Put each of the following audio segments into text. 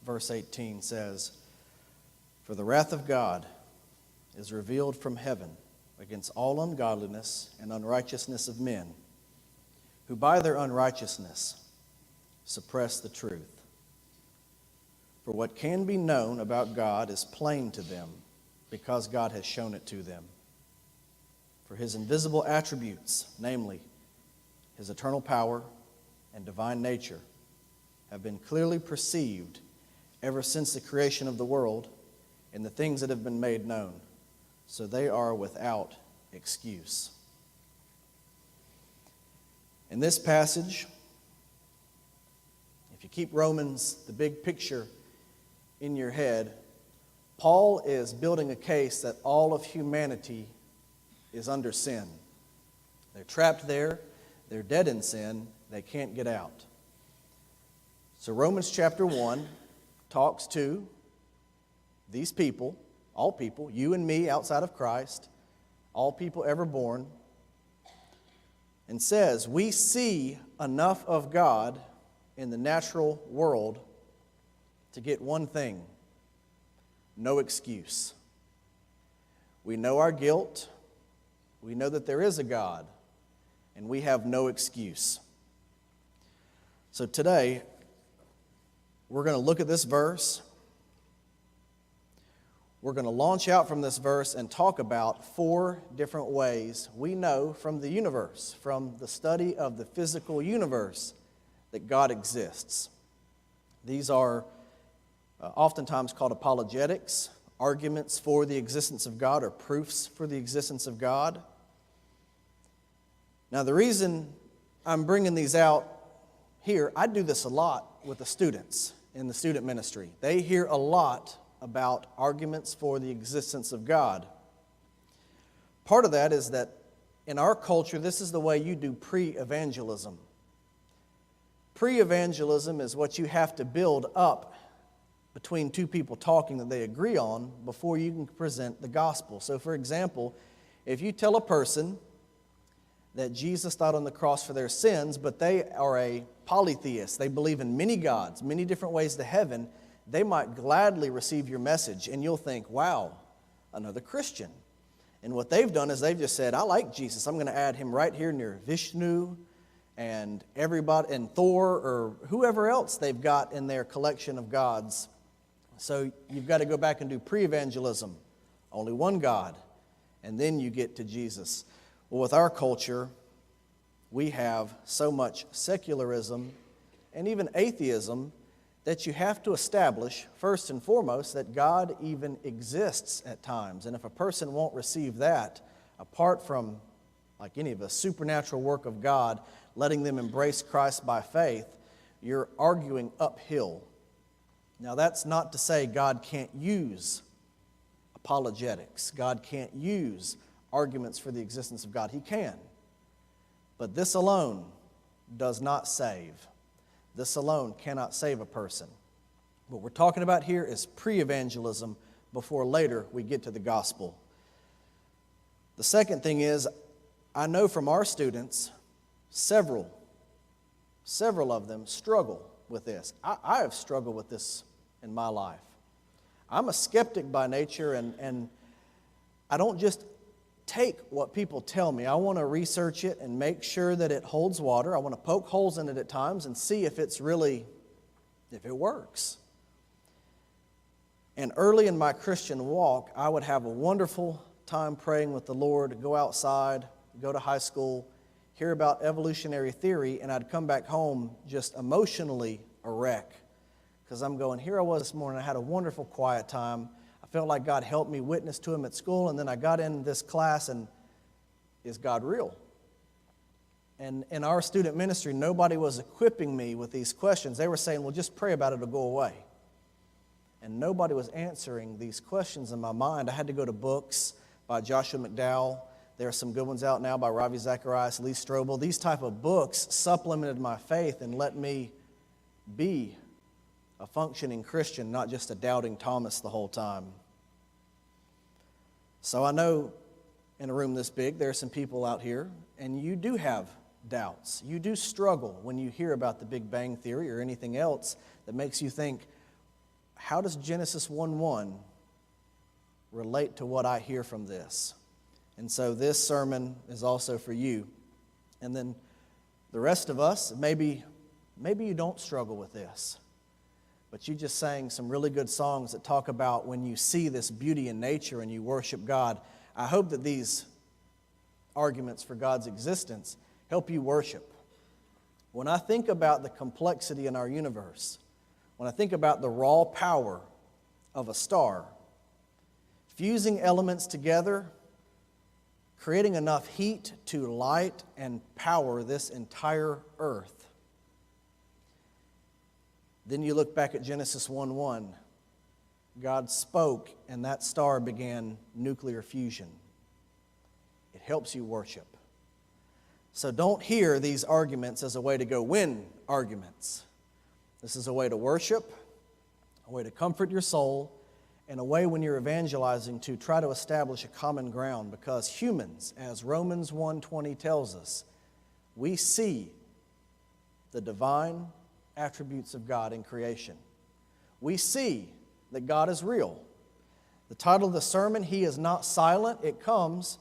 verse 18 says, "For the wrath of God is revealed from heaven against all ungodliness and unrighteousness of men, who by their unrighteousness suppress the truth. For what can be known about God is plain to them, because God has shown it to them. For his invisible attributes, namely his eternal power and divine nature, have been clearly perceived ever since the creation of the world and the things that have been made known, so they are without excuse." In this passage, if you keep Romans, the big picture, in your head, Paul is building a case that all of humanity is under sin. They're trapped there, they're dead in sin, they can't get out. So Romans chapter 1 talks to these people, all people, you and me outside of Christ, all people ever born, and says, we see enough of God in the natural world to get one thing: no excuse. We know our guilt, we know that there is a God, and we have no excuse. So today, we're going to look at this verse. We're going to launch out from this verse and talk about 4 different ways we know from the universe, from the study of the physical universe, that God exists. These are oftentimes called apologetics, arguments for the existence of God, or proofs for the existence of God. Now, the reason I'm bringing these out here, I do this a lot with the students in the student ministry. They hear a lot about arguments for the existence of God. Part of that is that in our culture, this is the way you do pre-evangelism. Pre-evangelism is what you have to build up between 2 people talking that they agree on before you can present the gospel. So, for example, if you tell a person that Jesus died on the cross for their sins, but they are a polytheist, they believe in many gods, many different ways to heaven, they might gladly receive your message, and you'll think, wow, another Christian. And what they've done is they've just said, I like Jesus, I'm going to add him right here near Vishnu and everybody, and Thor, or whoever else they've got in their collection of gods. So you've got to go back and do pre-evangelism, only one God, and then you get to Jesus. Well, with our culture, we have so much secularism and even atheism that you have to establish, first and foremost, that God even exists at times. And if a person won't receive that, apart from, like any of us, supernatural work of God, letting them embrace Christ by faith, you're arguing uphill. Now, that's not to say God can't use apologetics. God can't use arguments for the existence of God. He can. But this alone does not save. This alone cannot save a person. What we're talking about here is pre-evangelism before later we get to the gospel. The second thing is, I know from our students, several of them struggle with this. I have struggled with this in my life. I'm a skeptic by nature, and I don't just take what people tell me. I want to research it and make sure that it holds water. I want to poke holes in it at times and see if it works. And early in my Christian walk, I would have a wonderful time praying with the Lord, go outside, go to high school, hear about evolutionary theory, and I'd come back home just emotionally a wreck. Because I'm going, here I was this morning, I had a wonderful quiet time. I felt like God helped me witness to him at school, and then I got in this class, and is God real? And in our student ministry, nobody was equipping me with these questions. They were saying, well, just pray about it, it'll go away. And nobody was answering these questions in my mind. I had to go to books by Joshua McDowell. There are some good ones out now by Ravi Zacharias, Lee Strobel. These type of books supplemented my faith and let me be a functioning Christian, not just a doubting Thomas the whole time. So I know in a room this big, there are some people out here, and you do have doubts. You do struggle when you hear about the Big Bang Theory or anything else that makes you think, how does Genesis 1:1 relate to what I hear from this? And so this sermon is also for you. And then the rest of us, maybe you don't struggle with this, but you just sang some really good songs that talk about when you see this beauty in nature and you worship God. I hope that these arguments for God's existence help you worship. When I think about the complexity in our universe, when I think about the raw power of a star, fusing elements together, creating enough heat to light and power this entire earth, then you look back at Genesis 1:1. God spoke, and that star began nuclear fusion. It helps you worship. So don't hear these arguments as a way to go win arguments. This is a way to worship, a way to comfort your soul, and a way when you're evangelizing to try to establish a common ground, because humans, as Romans 1:20 tells us, we see the divine attributes of God in creation. We see that God is real. The title of the sermon, He is Not Silent, it comes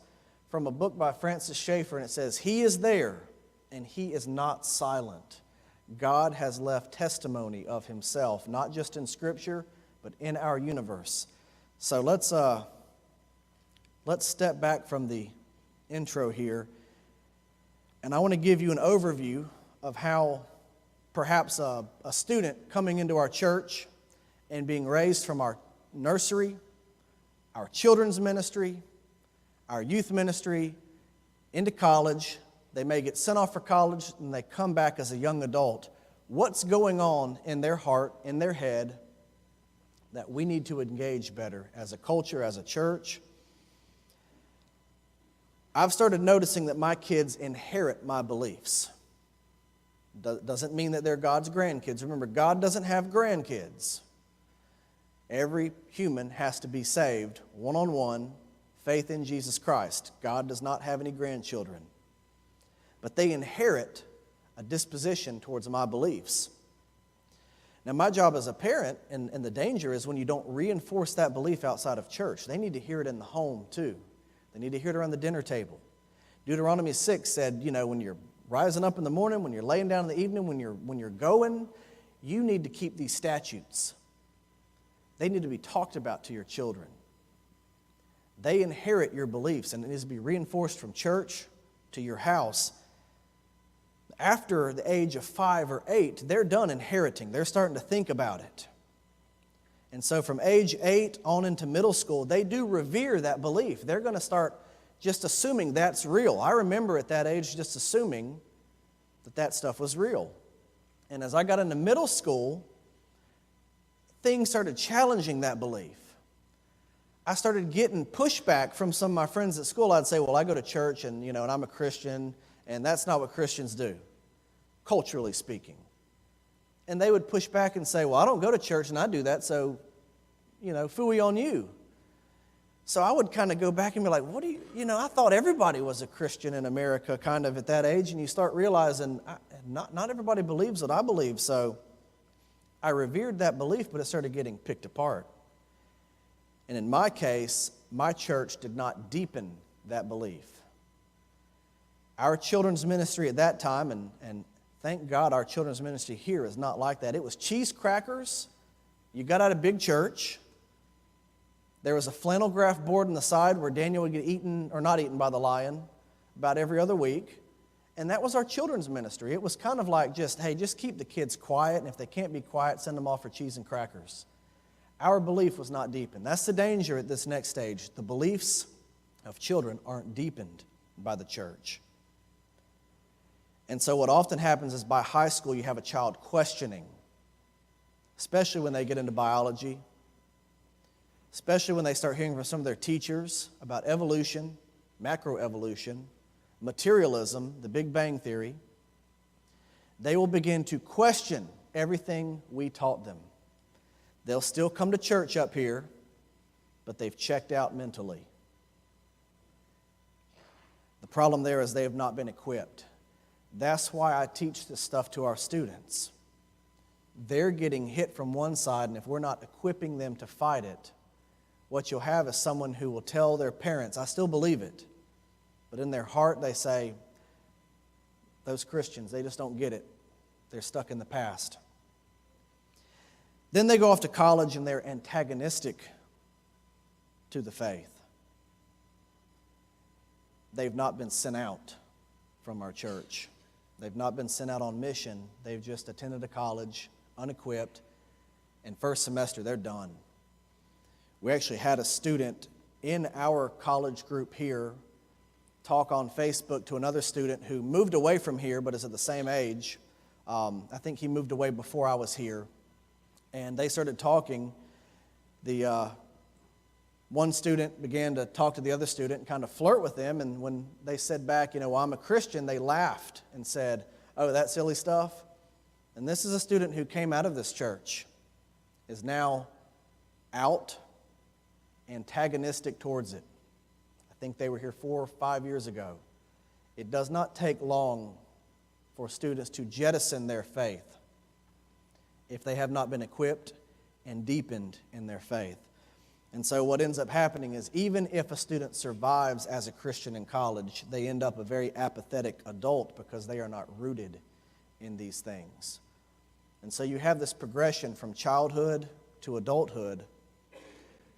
from a book by Francis Schaeffer, and it says, He is there, and He is not silent. God has left testimony of Himself, not just in Scripture, but in our universe. So let's step back from the intro here, and I want to give you an overview of how perhaps a student coming into our church and being raised from our nursery, our children's ministry, our youth ministry, into college, they may get sent off for college and they come back as a young adult. What's going on in their heart, in their head, that we need to engage better as a culture, as a church? I've started noticing that my kids inherit my beliefs. Doesn't mean that they're God's grandkids. Remember, God doesn't have grandkids. Every human has to be saved, one-on-one, faith in Jesus Christ. God does not have any grandchildren. But they inherit a disposition towards my beliefs. Now, my job as a parent, and the danger is when you don't reinforce that belief outside of church. They need to hear it in the home, too. They need to hear it around the dinner table. Deuteronomy 6 said, when you're rising up in the morning, when you're laying down in the evening, when you're going, you need to keep these statutes. They need to be talked about to your children. They inherit your beliefs, and it needs to be reinforced from church to your house. After the age of 5 or 8, they're done inheriting. They're starting to think about it. And so from age 8 on into middle school, they do revere that belief. They're going to start just assuming that's real. I remember at that age just assuming that stuff was real. And as I got into middle school, things started challenging that belief. I started getting pushback from some of my friends at school. I'd say, well, I go to church and I'm a Christian, and that's not what Christians do, culturally speaking. And they would push back and say, well, I don't go to church and I do that, so, phooey on you. So I would kind of go back and be like, I thought everybody was a Christian in America kind of at that age, and you start realizing not everybody believes what I believe. So I revered that belief, but it started getting picked apart. And in my case, my church did not deepen that belief. Our children's ministry at that time, and thank God our children's ministry here is not like that. It was cheese crackers. You got out of big church. There was a flannel graph board on the side where Daniel would get eaten or not eaten by the lion about every other week. And that was our children's ministry. It was kind of like just keep the kids quiet, and if they can't be quiet, send them off for cheese and crackers. Our belief was not deepened. That's the danger at this next stage. The beliefs of children aren't deepened by the church. And so what often happens is by high school you have a child questioning, especially when they get into biology, especially when they start hearing from some of their teachers about evolution, macroevolution, materialism, the Big Bang Theory. They will begin to question everything we taught them. They'll still come to church up here, but they've checked out mentally. The problem there is they have not been equipped. That's why I teach this stuff to our students. they're getting hit from one side, and if we're not equipping them to fight it, what you'll have is someone who will tell their parents, I still believe it, but in their heart they say, those Christians, they just don't get it. They're stuck in the past. Then they go off to college and they're antagonistic to the faith. They've not been sent out from our church. They've not been sent out on mission. They've just attended a college, unequipped, and first semester they're done. We actually had a student in our college group here talk on Facebook to another student who moved away from here but is at the same age. I think he moved away before I was here. And they started talking. The one student began to talk to the other student and kind of flirt with them. And when they said back, well, I'm a Christian, they laughed and said, oh, that silly stuff. And this is a student who came out of this church, is now out, antagonistic towards it. I think they were here 4 or 5 years ago. It does not take long for students to jettison their faith if they have not been equipped and deepened in their faith. And so what ends up happening is even if a student survives as a Christian in college, they end up a very apathetic adult because they are not rooted in these things. And so you have this progression from childhood to adulthood.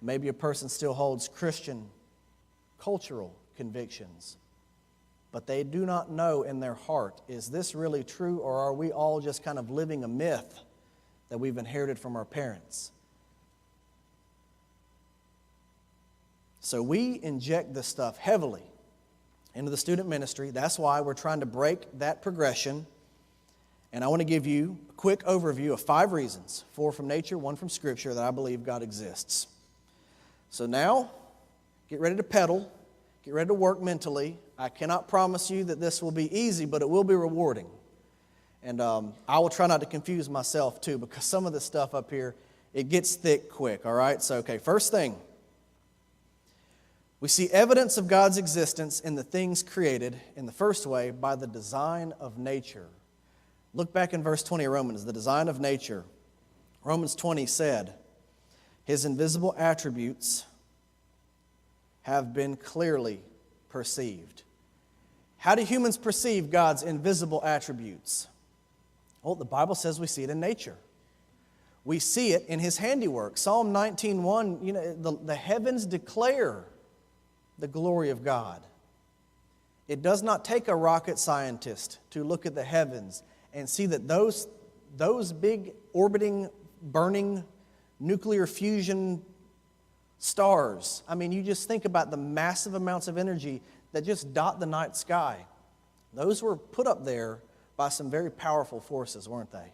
Maybe a person still holds Christian cultural convictions, but they do not know in their heart, is this really true, or are we all just kind of living a myth that we've inherited from our parents? So we inject this stuff heavily into the student ministry. That's why we're trying to break that progression. And I want to give you a quick overview of 5 reasons, 4 from nature, 1 from Scripture, that I believe God exists. So now, get ready to pedal. Get ready to work mentally. I cannot promise you that this will be easy, but it will be rewarding. And I will try not to confuse myself too, because some of this stuff up here, it gets thick quick, all right? So, okay, first thing. We see evidence of God's existence in the things created, in the first way, by the design of nature. Look back in verse 20 of Romans, the design of nature. Romans 20 said, His invisible attributes have been clearly perceived. How do humans perceive God's invisible attributes? Well, the Bible says we see it in nature. We see it in His handiwork. Psalm 19:1, the heavens declare the glory of God. It does not take a rocket scientist to look at the heavens and see that those big orbiting, burning, nuclear fusion stars. I mean, you just think about the massive amounts of energy that just dot the night sky. Those were put up there by some very powerful forces, weren't they?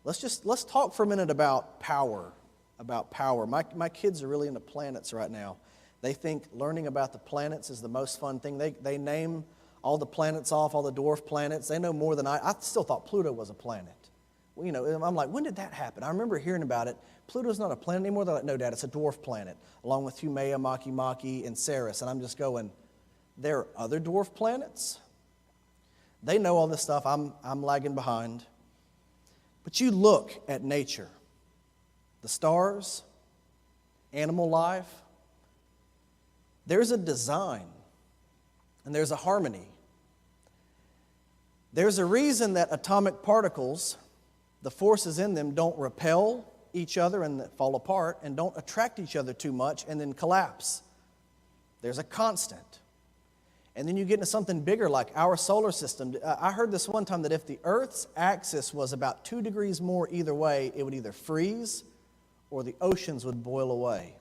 Let's talk for a minute about power. My kids are really into planets right now. They think learning about the planets is the most fun thing. They name all the planets off, all the dwarf planets. They know more than I still thought Pluto was a planet. Well, I'm like, when did that happen? I remember hearing about it. Pluto's not a planet anymore. They're like, no, Dad, it's a dwarf planet, along with Haumea, Makemake, and Ceres. And I'm just going, there are other dwarf planets? They know all this stuff. I'm lagging behind. But you look at nature, the stars, animal life. There's a design, and there's a harmony. There's a reason that atomic particles, the forces in them, don't repel each other and fall apart, and don't attract each other too much and then collapse. There's a constant. And then you get into something bigger like our solar system. I heard this one time that if the Earth's axis was about 2 degrees more either way, it would either freeze or the oceans would boil away.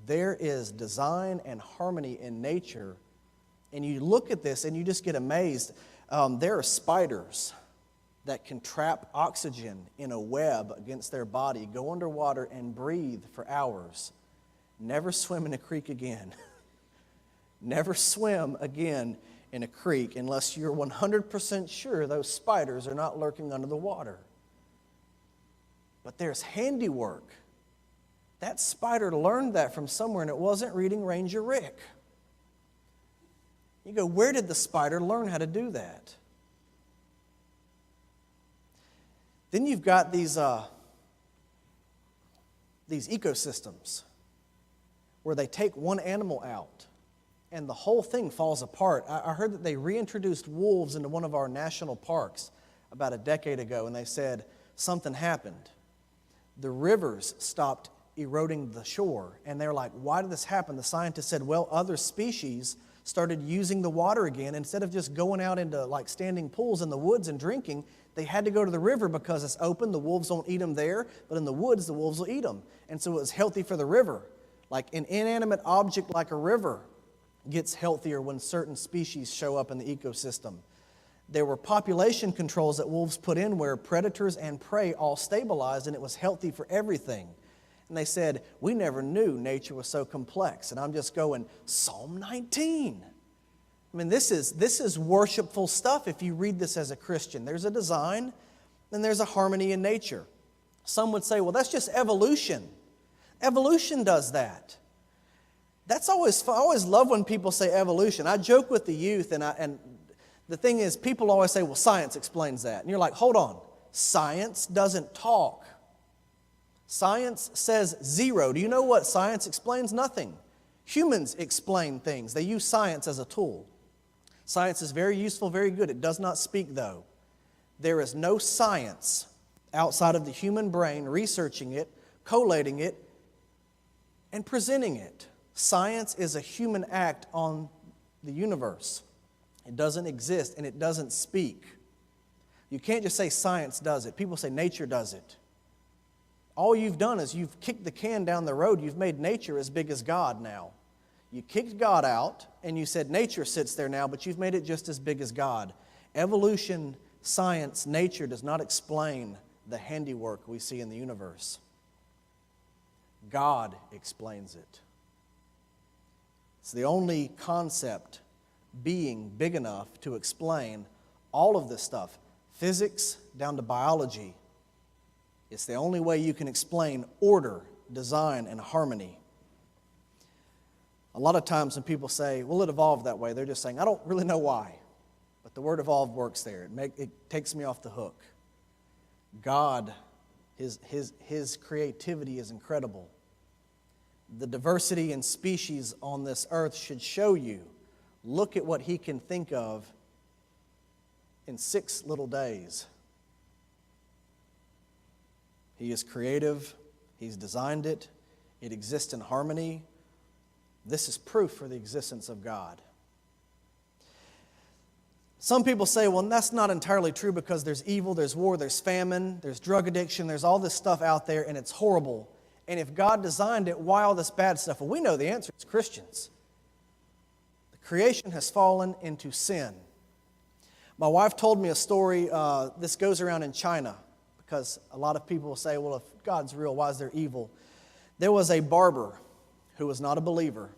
There is design and harmony in nature, and you look at this and you just get amazed. There are spiders that can trap oxygen in a web against their body, go underwater and breathe for hours. Never swim in a creek again. Never swim again in a creek unless you're 100% sure those spiders are not lurking under the water. But there's handiwork. That spider learned that from somewhere, and it wasn't reading Ranger Rick. You go, where did the spider learn how to do that? Then you've got these ecosystems where they take one animal out and the whole thing falls apart. I heard that they reintroduced wolves into one of our national parks about a decade ago, and they said something happened. The rivers stopped eroding the shore, and they're like, why did this happen? The scientists said, well, other species started using the water again. Instead of just going out into like standing pools in the woods and drinking, they had to go to the river because it's open. The wolves don't eat them there, but in the woods, the wolves will eat them. And so it was healthy for the river. Like an inanimate object like a river gets healthier when certain species show up in the ecosystem. There were population controls that wolves put in where predators and prey all stabilized, and it was healthy for everything. And they said, we never knew nature was so complex. And I'm just going, Psalm 19. I mean, this is worshipful stuff if you read this as a Christian. There's a design and there's a harmony in nature. Some would say, well, that's just evolution. Evolution does that. I always love when people say evolution. I joke with the youth, and the thing is, people always say, well, science explains that. And you're like, hold on. Science doesn't talk. Science says zero. Do you know what science explains? Nothing. Humans explain things. They use science as a tool. Science is very useful, very good. It does not speak, though. There is no science outside of the human brain researching it, collating it, and presenting it. Science is a human act on the universe. It doesn't exist, and it doesn't speak. You can't just say science does it. People say nature does it. All you've done is you've kicked the can down the road. You've made nature as big as God now. You kicked God out, and you said nature sits there now, but you've made it just as big as God. Evolution, science, nature does not explain the handiwork we see in the universe. God explains it. It's the only concept, being big enough to explain all of this stuff, physics down to biology. It's the only way you can explain order, design, and harmony. A lot of times when people say, well, it evolved that way, they're just saying, I don't really know why. But the word evolved works there. It takes me off the hook. God, His creativity is incredible. The diversity in species on this earth should show you, look at what He can think of in 6 little days. He is creative. He's designed it. It exists in harmony. This is proof for the existence of God. Some people say, well, that's not entirely true because there's evil, there's war, there's famine, there's drug addiction, there's all this stuff out there and it's horrible. And if God designed it, why all this bad stuff? Well, we know the answer as Christians. The creation has fallen into sin. My wife told me a story, this goes around in China, because a lot of people will say, well, if God's real, why is there evil? There was a barber who was not a believer,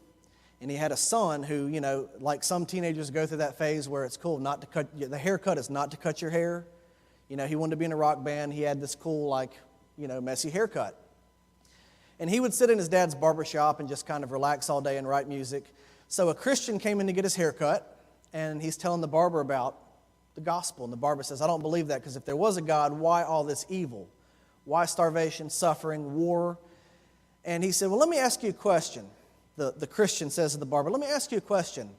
and he had a son who, like some teenagers go through that phase where it's cool not to cut, the haircut is not to cut your hair. He wanted to be in a rock band. He had this cool, messy haircut. And he would sit in his dad's barber shop and just kind of relax all day and write music. So a Christian came in to get his haircut, and he's telling the barber about the gospel. And the barber says, I don't believe that, because if there was a God, why all this evil? Why starvation, suffering, war? And he said, well, let me ask you a question. The Christian says to the barber, let me ask you a question.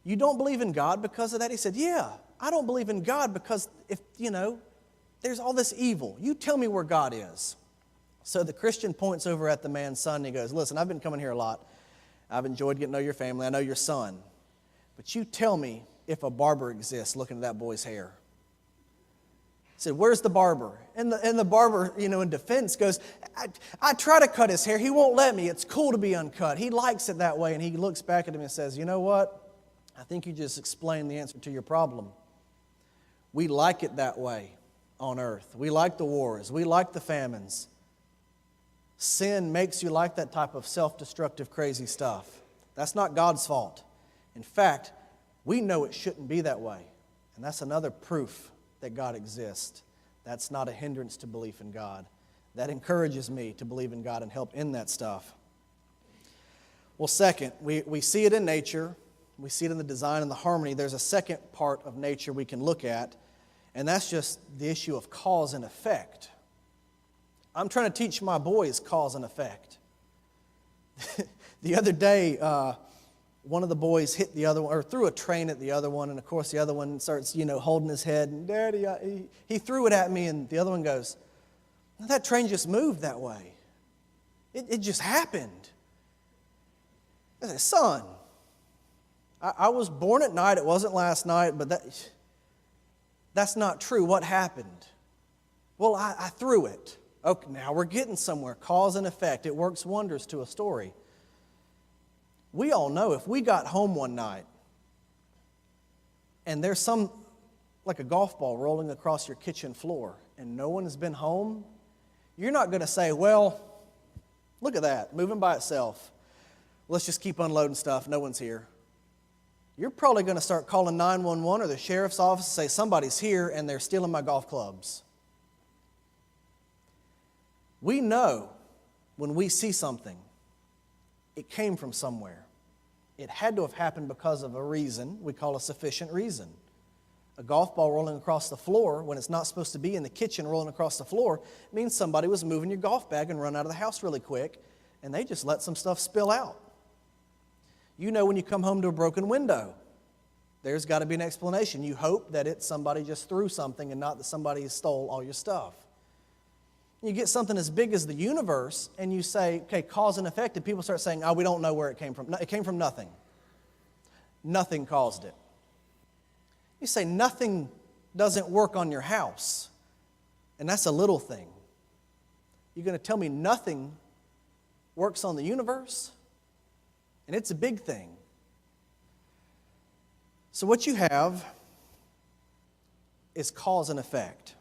You don't believe in God because of that? He said, yeah, I don't believe in God because there's all this evil. You tell me where God is. So the Christian points over at the man's son and he goes, listen, I've been coming here a lot. I've enjoyed getting to know your family. I know your son. But you tell me if a barber exists looking at that boy's hair. He said, where's the barber? And the barber, in defense goes, I try to cut his hair. He won't let me. It's cool to be uncut. He likes it that way. And he looks back at him and says, you know what? I think you just explained the answer to your problem. We like it that way on earth. We like the wars. We like the famines. Sin makes you like that type of self-destructive, crazy stuff. That's not God's fault. In fact, we know it shouldn't be that way. And that's another proof that God exists. That's not a hindrance to belief in God. That encourages me to believe in God and help in that stuff. Well, second, we see it in nature. We see it in the design and the harmony. There's a second part of nature we can look at, And that's just the issue of cause and effect. I'm trying to teach my boys cause and effect. The other day, one of the boys hit the other one, or threw a train at the other one, and of course the other one starts, holding his head, and Daddy, he threw it at me, and the other one goes, that train just moved that way. It just happened. I said, son, I was born at night, it wasn't last night, but that's not true. What happened? Well, I threw it. Okay, now we're getting somewhere. Cause and effect. It works wonders to a story. We all know if we got home one night and there's like a golf ball rolling across your kitchen floor and no one has been home, you're not going to say, well, look at that, moving by itself. Let's just keep unloading stuff. No one's here. You're probably going to start calling 911 or the sheriff's office and say, somebody's here and they're stealing my golf clubs. We know when we see something, it came from somewhere. It had to have happened because of a reason we call a sufficient reason. A golf ball rolling across the floor when it's not supposed to be in the kitchen rolling across the floor means somebody was moving your golf bag and run out of the house really quick, and they just let some stuff spill out. You know when you come home to a broken window, there's got to be an explanation. You hope that it's somebody just threw something and not that somebody stole all your stuff. You get something as big as the universe and you say, okay, cause and effect, and people start saying, oh, we don't know where it came from. No, it came from nothing. Nothing caused it. You say nothing doesn't work on your house, and that's a little thing. You're going to tell me nothing works on the universe? And it's a big thing. So what you have is cause and effect.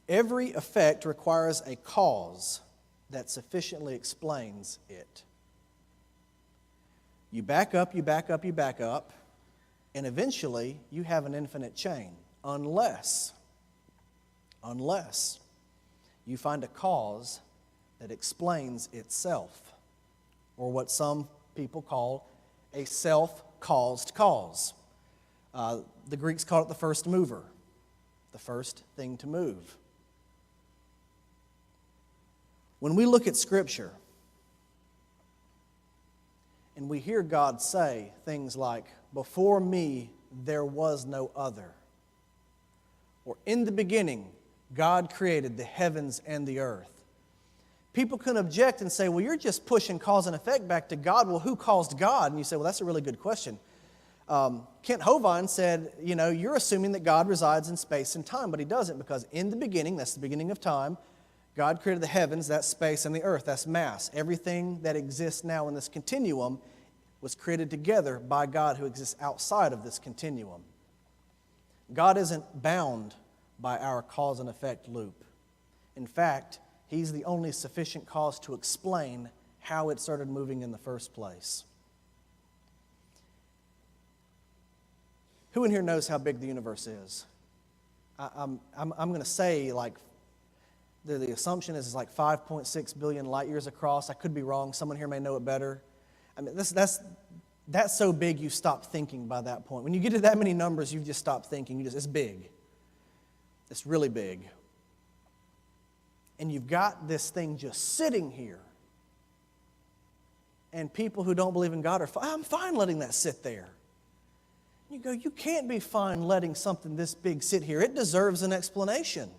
Every effect requires a cause that sufficiently explains it. You back up, you back up, you back up, and eventually you have an infinite chain, unless you find a cause that explains itself, or what some people call a self-caused cause. The Greeks call it the first mover, the first thing to move. When we look at Scripture and we hear God say things like, before me there was no other, or in the beginning God created the heavens and the earth, people can object and say, well, you're just pushing cause and effect back to God. Well, who caused God? And you say, well, that's a really good question. Kent Hovind said, you're assuming that God resides in space and time, but he doesn't, because in the beginning, that's the beginning of time, God created the heavens, that's space, and the earth, that's mass. Everything that exists now in this continuum was created together by God who exists outside of this continuum. God isn't bound by our cause and effect loop. In fact, He's the only sufficient cause to explain how it started moving in the first place. Who in here knows how big the universe is? I'm going to say the assumption is like 5.6 billion light years across. I could be wrong. Someone here may know it better. I mean, that's so big you stop thinking by that point. When you get to that many numbers, you just stop thinking. It's big. It's really big. And you've got this thing just sitting here. And people who don't believe in God are fine. I'm fine letting that sit there. You go, you can't be fine letting something this big sit here. It deserves an explanation.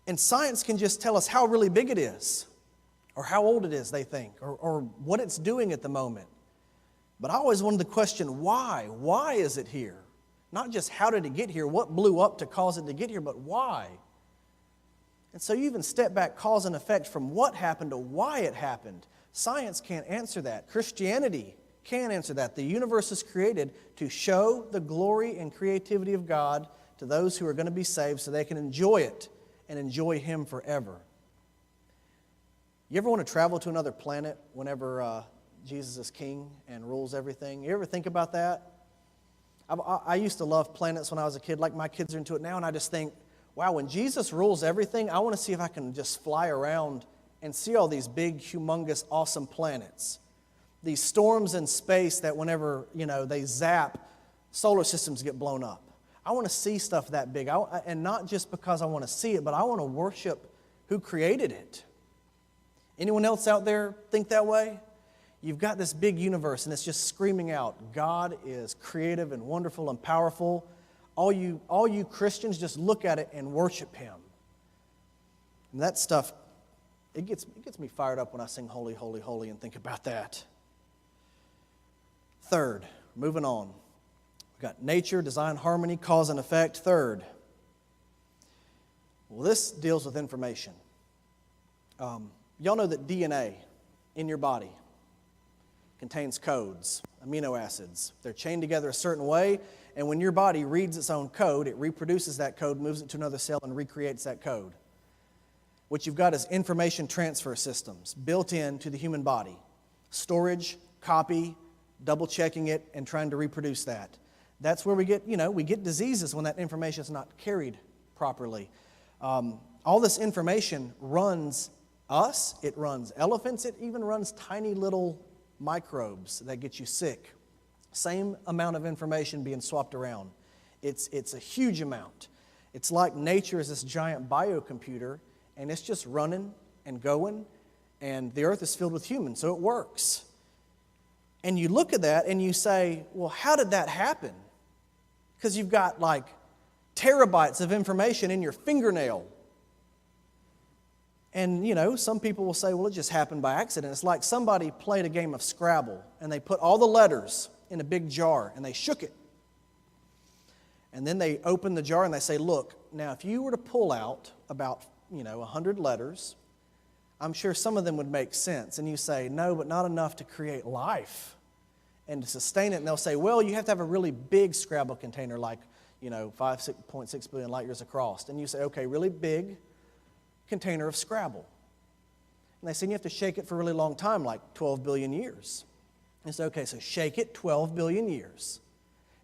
And science can just tell us how really big it is, or how old it is, they think, or what it's doing at the moment. But I always wanted to question why. Why is it here? Not just how did it get here, what blew up to cause it to get here, but why? And so you even step back cause and effect from what happened to why it happened. Science can't answer that. Christianity can't answer that. The universe is created to show the glory and creativity of God to those who are going to be saved so they can enjoy it and enjoy Him forever. You ever want to travel to another planet whenever Jesus is king and rules everything? You ever think about that? I used to love planets when I was a kid, like my kids are into it now, and I just think, wow, when Jesus rules everything, I want to see if I can just fly around and see all these big, humongous, awesome planets. These storms in space that whenever, they zap, solar systems get blown up. I want to see stuff that big. And not just because I want to see it, but I want to worship who created it. Anyone else out there think that way? You've got this big universe and it's just screaming out, God is creative and wonderful and powerful. All you Christians just look at it and worship Him. And that stuff, it gets me fired up when I sing Holy, Holy, Holy and think about that. Third, moving on. We've got nature, design, harmony, cause and effect. Third, well, this deals with information. Y'all know that DNA in your body contains codes, amino acids. They're chained together a certain way, and when your body reads its own code, it reproduces that code, moves it to another cell, and recreates that code. What you've got is information transfer systems built into the human body. Storage, copy, double-checking it, and trying to reproduce that. That's where we get diseases when that information is not carried properly. All this information runs us, it runs elephants, it even runs tiny little microbes that get you sick. Same amount of information being swapped around. It's a huge amount. It's like nature is this giant biocomputer, and it's just running and going, and the earth is filled with humans, so it works. And you look at that and you say, well, how did that happen? Because you've got like terabytes of information in your fingernail. And, some people will say, well, it just happened by accident. It's like somebody played a game of Scrabble, and they put all the letters in a big jar, and they shook it. And then they open the jar, and they say, look, now if you were to pull out about, 100 letters, I'm sure some of them would make sense. And you say, no, but not enough to create life and to sustain it. And they'll say, well, you have to have a really big Scrabble container, like, 5.6 billion light years across. And you say, okay, really big container of Scrabble. And they say you have to shake it for a really long time, like 12 billion years. And say, okay, so shake it 12 billion years.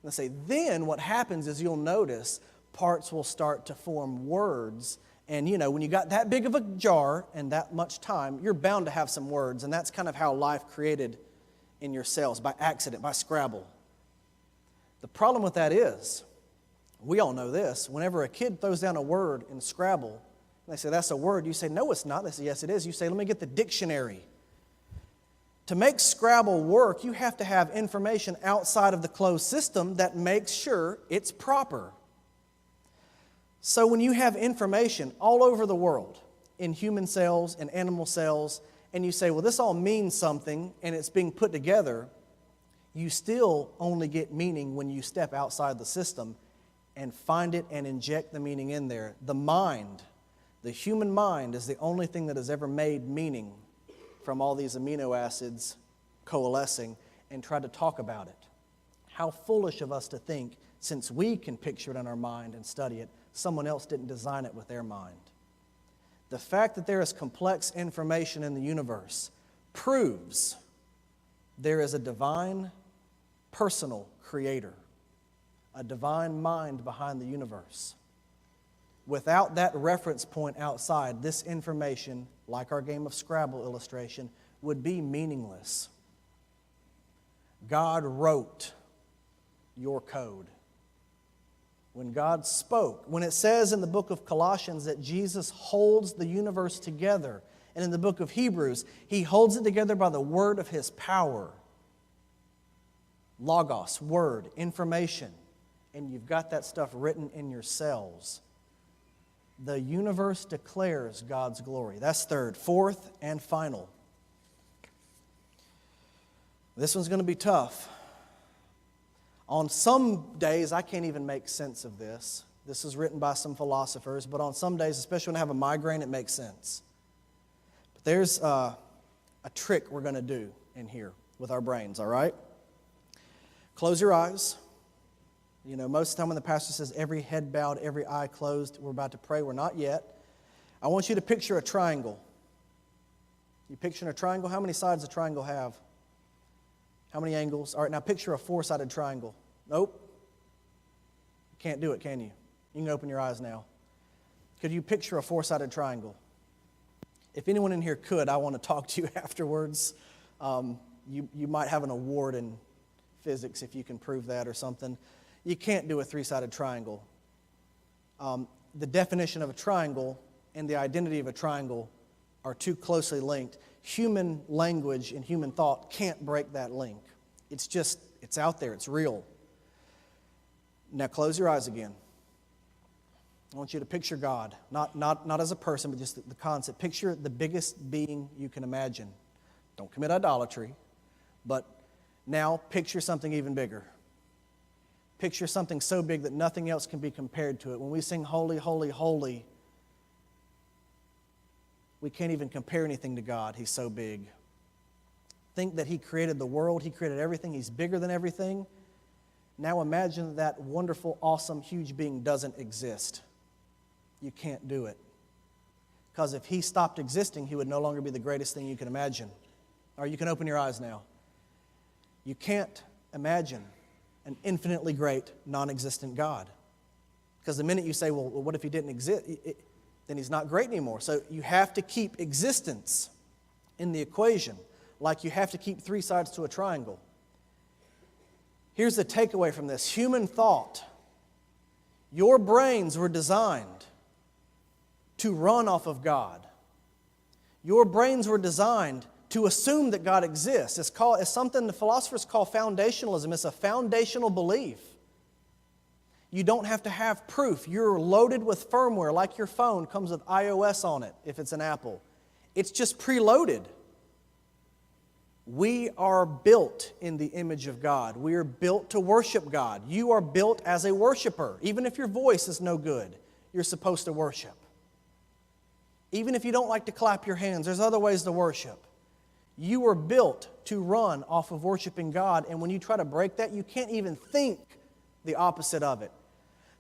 And they say, then what happens is you'll notice parts will start to form words. And, when you got that big of a jar and that much time, you're bound to have some words. And that's kind of how life created in your cells, by accident, by Scrabble. The problem with that is, we all know this, whenever a kid throws down a word in Scrabble, and they say, that's a word. You say, no, it's not. They say, yes, it is. You say, let me get the dictionary. To make Scrabble work, you have to have information outside of the closed system that makes sure it's proper. So when you have information all over the world, in human cells and animal cells, and you say, well, this all means something, and it's being put together, you still only get meaning when you step outside the system and find it and inject the meaning in there. The mind, the human mind, is the only thing that has ever made meaning from all these amino acids coalescing and try to talk about it. How foolish of us to think, since we can picture it in our mind and study it, someone else didn't design it with their mind. The fact that there is complex information in the universe proves there is a divine, personal creator, a divine mind behind the universe. Without that reference point outside, this information, like our game of Scrabble illustration, would be meaningless. God wrote your code. When God spoke, when it says in the book of Colossians that Jesus holds the universe together, and in the book of Hebrews, He holds it together by the word of His power. Logos, word, information, and you've got that stuff written in your cells. The universe declares God's glory. That's third. Fourth and final. This one's going to be tough. On some days, I can't even make sense of this. This is written by some philosophers, but on some days, especially when I have a migraine, it makes sense. But there's a trick we're going to do in here with our brains, all right? Close your eyes. Most of the time when the pastor says every head bowed, every eye closed, we're about to pray. We're not yet. I want you to picture a triangle. You picturing a triangle? How many sides does a triangle have? How many angles? All right, now picture a four-sided triangle. Nope. You can't do it, can you? You can open your eyes now. Could you picture a four-sided triangle? If anyone in here could, I want to talk to you afterwards. You might have an award in physics if you can prove that or something. You can't do a three-sided triangle. The definition of a triangle and the identity of a triangle are too closely linked. Human language and human thought can't break that link. It's out there, it's real. Now close your eyes again. I want you to picture God, not as a person, but just the concept. Picture the biggest being you can imagine. Don't commit idolatry, but now picture something even bigger. Picture something so big that nothing else can be compared to it. When we sing holy, holy, holy, we can't even compare anything to God. He's so big. Think that He created the world, He created everything, He's bigger than everything. Now imagine that wonderful, awesome, huge being doesn't exist. You can't do it. Because if He stopped existing, He would no longer be the greatest thing you can imagine. Or you can open your eyes now. You can't imagine an infinitely great, non-existent God. Because the minute you say, well, what if He didn't exist? Then He's not great anymore. So you have to keep existence in the equation, like you have to keep three sides to a triangle. Here's the takeaway from this. Human thought. Your brains were designed to run off of God. Your brains were designed to assume that God exists. It's something the philosophers call foundationalism. It's a foundational belief. You don't have to have proof. You're loaded with firmware, like your phone comes with iOS on it, if it's an Apple. It's just preloaded. We are built in the image of God. We are built to worship God. You are built as a worshiper. Even if your voice is no good, you're supposed to worship. Even if you don't like to clap your hands, there's other ways to worship. You are built to run off of worshiping God, and when you try to break that, you can't even think the opposite of it.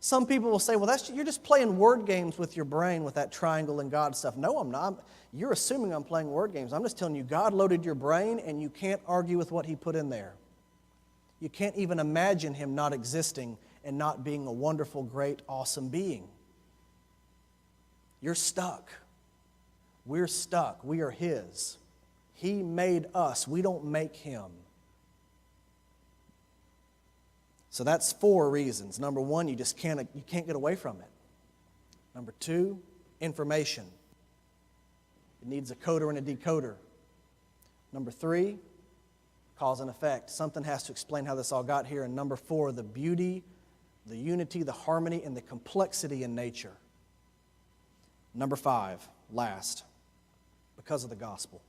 Some people will say, well, you're just playing word games with your brain with that triangle and God stuff. No, I'm not. You're assuming I'm playing word games. I'm just telling you, God loaded your brain, and you can't argue with what He put in there. You can't even imagine Him not existing and not being a wonderful, great, awesome being. You're stuck. We're stuck. We are His. He made us. We don't make Him. So that's 4 reasons. Number 1, you can't get away from it. Number 2, information. It needs a coder and a decoder. Number 3, cause and effect. Something has to explain how this all got here. And number 4, the beauty, the unity, the harmony, and the complexity in nature. Number 5, last, because of the gospel.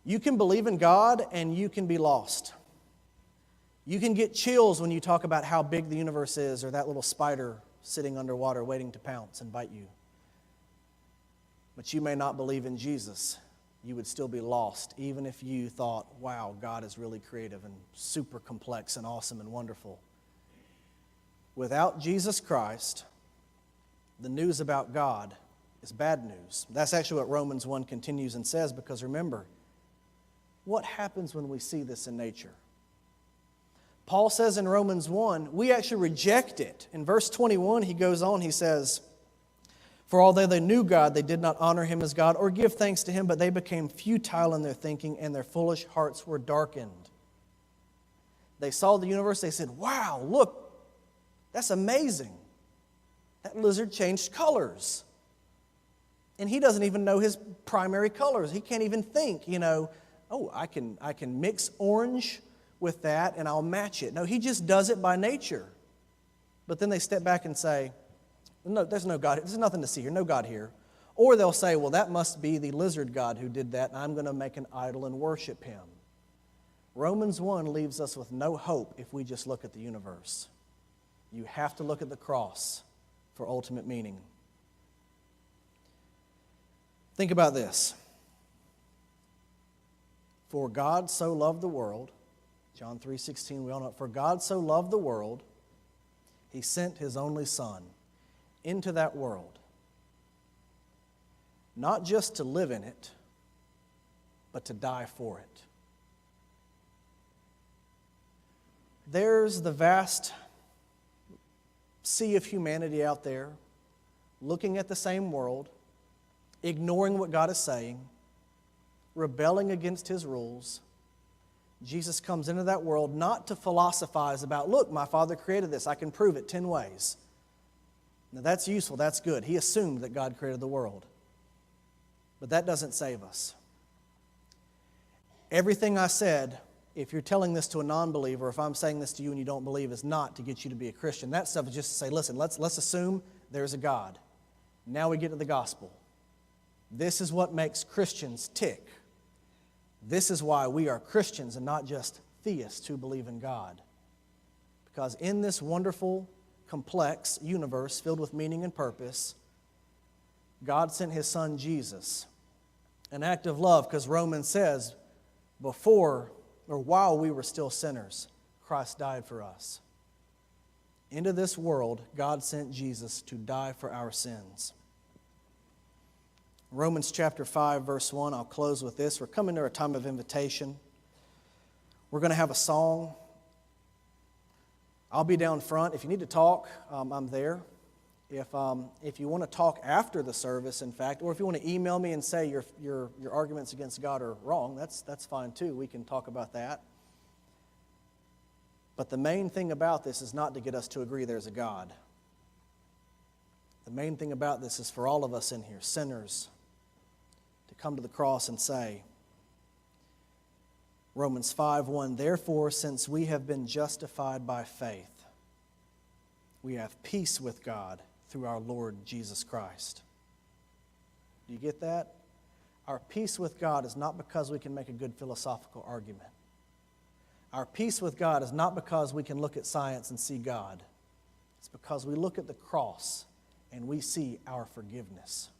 You can believe in God and you can be lost. You can get chills when you talk about how big the universe is, or that little spider sitting underwater waiting to pounce and bite you. But you may not believe in Jesus. You would still be lost, even if you thought, wow, God is really creative and super complex and awesome and wonderful. Without Jesus Christ, the news about God is bad news. That's actually what Romans 1 continues and says, because remember, what happens when we see this in nature? Paul says in Romans 1, we actually reject it. In verse 21, he goes on, he says, for although they knew God, they did not honor Him as God or give thanks to Him, but they became futile in their thinking, and their foolish hearts were darkened. They saw the universe, they said, wow, look, that's amazing. That lizard changed colors. And he doesn't even know his primary colors. He can't even think, oh, I can mix orange with that and I'll match it. No, he just does it by nature. But then they step back and say, no, there's no God. There's nothing to see here. No God here. Or they'll say, well, that must be the lizard god who did that, and I'm going to make an idol and worship him. Romans 1 leaves us with no hope if we just look at the universe. You have to look at the cross for ultimate meaning. Think about this. For God so loved the world, John 3:16, we all know, for God so loved the world, He sent His only Son into that world, not just to live in it, but to die for it. There's the vast sea of humanity out there, looking at the same world, ignoring what God is saying, rebelling against His rules, Jesus comes into that world not to philosophize about, look, my Father created this. I can prove it 10 ways. Now that's useful. That's good. He assumed that God created the world. But that doesn't save us. Everything I said, if you're telling this to a non-believer, if I'm saying this to you and you don't believe, is not to get you to be a Christian. That stuff is just to say, listen, let's assume there's a God. Now we get to the gospel. This is what makes Christians tick. This is why we are Christians and not just theists who believe in God. Because in this wonderful, complex universe filled with meaning and purpose, God sent His Son Jesus. An act of love, because Romans says, before or while we were still sinners, Christ died for us. Into this world, God sent Jesus to die for our sins. Romans chapter 5, verse 1, I'll close with this. We're coming to a time of invitation. We're going to have a song. I'll be down front. If you need to talk, I'm there. If you want to talk after the service, in fact, or if you want to email me and say your arguments against God are wrong, that's fine too. We can talk about that. But the main thing about this is not to get us to agree there's a God. The main thing about this is for all of us in here, sinners, to come to the cross and say, Romans 5:1, therefore, since we have been justified by faith, we have peace with God through our Lord Jesus Christ. Do you get that? Our peace with God is not because we can make a good philosophical argument. Our peace with God is not because we can look at science and see God. It's because we look at the cross and we see our forgiveness.